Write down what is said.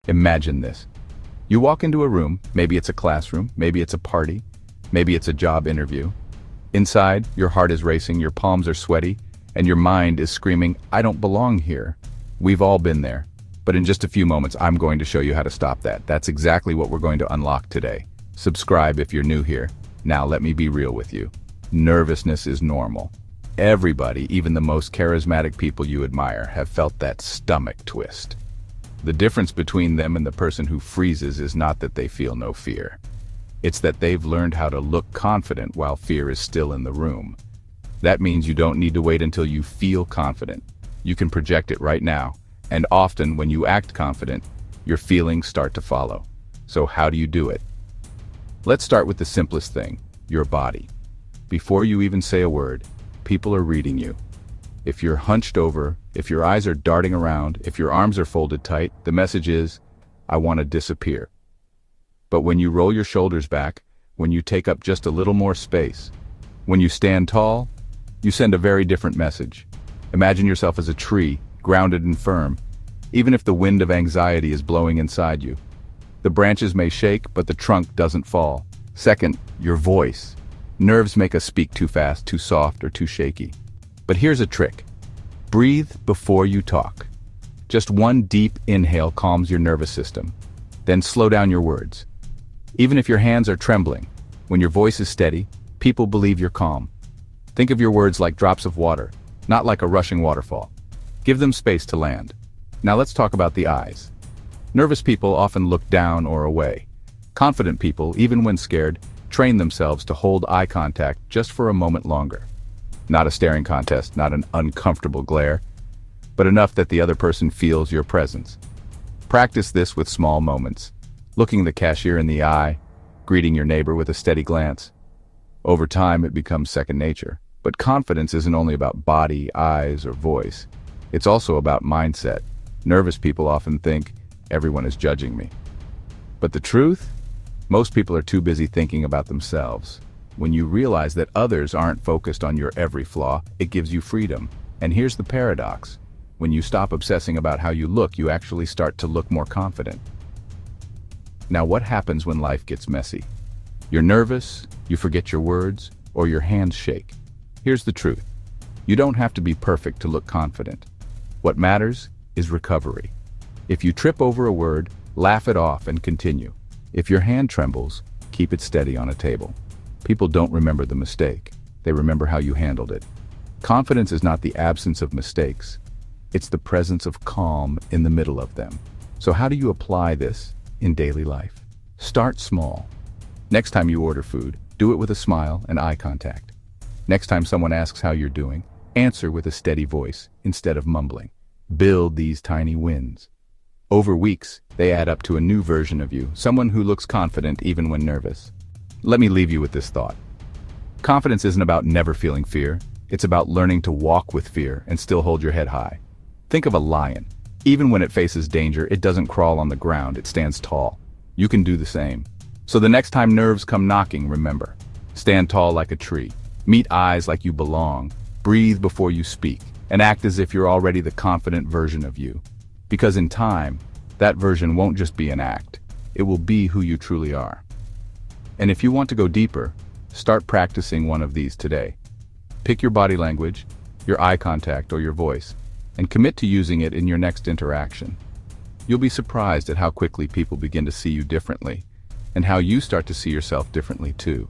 Imagine this. You walk into a room, maybe it's a classroom, maybe it's a party, maybe it's a job interview. Inside, your heart is racing, your palms are sweaty, and your mind is screaming, "I don't belong here." We've all been there. But in just a few moments, I'm going to show you how to stop that. That's exactly what we're going to unlock today. Subscribe if you're new here. Now let me be real with you. Nervousness is normal. Everybody, even the most charismatic people you admire, have felt that stomach twist. The difference between them and the person who freezes is not that they feel no fear. It's that they've learned how to look confident while fear is still in the room. That means you don't need to wait until you feel confident. You can project it right now, and often when you act confident, your feelings start to follow. So how do you do it? Let's start with the simplest thing, your body. Before you even say a word, people are reading you. If you're hunched over, if your eyes are darting around, if your arms are folded tight, the message is, "I want to disappear." But when you roll your shoulders back, when you take up just a little more space, when you stand tall, you send a very different message. Imagine yourself as a tree, grounded and firm, even if the wind of anxiety is blowing inside you. The branches may shake, but the trunk doesn't fall. Second, your voice. Nerves make us speak too fast, too soft, or too shaky. But here's a trick. Breathe before you talk. Just one deep inhale calms your nervous system. Then slow down your words. Even if your hands are trembling, when your voice is steady, people believe you're calm. Think of your words like drops of water, not like a rushing waterfall. Give them space to land. Now let's talk about the eyes. Nervous people often look down or away. Confident people, even when scared, train themselves to hold eye contact just for a moment longer. Not a staring contest, not an uncomfortable glare, but enough that the other person feels your presence. Practice this with small moments. Looking the cashier in the eye, greeting your neighbor with a steady glance. Over time, it becomes second nature. But confidence isn't only about body, eyes, or voice. It's also about mindset. Nervous people often think, "Everyone is judging me." But the truth? Most people are too busy thinking about themselves. When you realize that others aren't focused on your every flaw, it gives you freedom. And here's the paradox. When you stop obsessing about how you look, you actually start to look more confident. Now, what happens when life gets messy? You're nervous, you forget your words, or your hands shake. Here's the truth. You don't have to be perfect to look confident. What matters is recovery. If you trip over a word, laugh it off and continue. If your hand trembles, keep it steady on a table. People don't remember the mistake. They remember how you handled it. Confidence is not the absence of mistakes. It's the presence of calm in the middle of them. So how do you apply this in daily life? Start small. Next time you order food, do it with a smile and eye contact. Next time someone asks how you're doing, answer with a steady voice instead of mumbling. Build these tiny wins. Over weeks, they add up to a new version of you, someone who looks confident even when nervous. Let me leave you with this thought. Confidence isn't about never feeling fear. It's about learning to walk with fear and still hold your head high. Think of a lion. Even when it faces danger, it doesn't crawl on the ground, it stands tall. You can do the same. So the next time nerves come knocking, remember, stand tall like a tree. Meet eyes like you belong. Breathe before you speak. And act as if you're already the confident version of you. Because in time, that version won't just be an act. It will be who you truly are. And if you want to go deeper, start practicing one of these today. Pick your body language, your eye contact, or your voice, and commit to using it in your next interaction. You'll be surprised at how quickly people begin to see you differently, and how you start to see yourself differently too.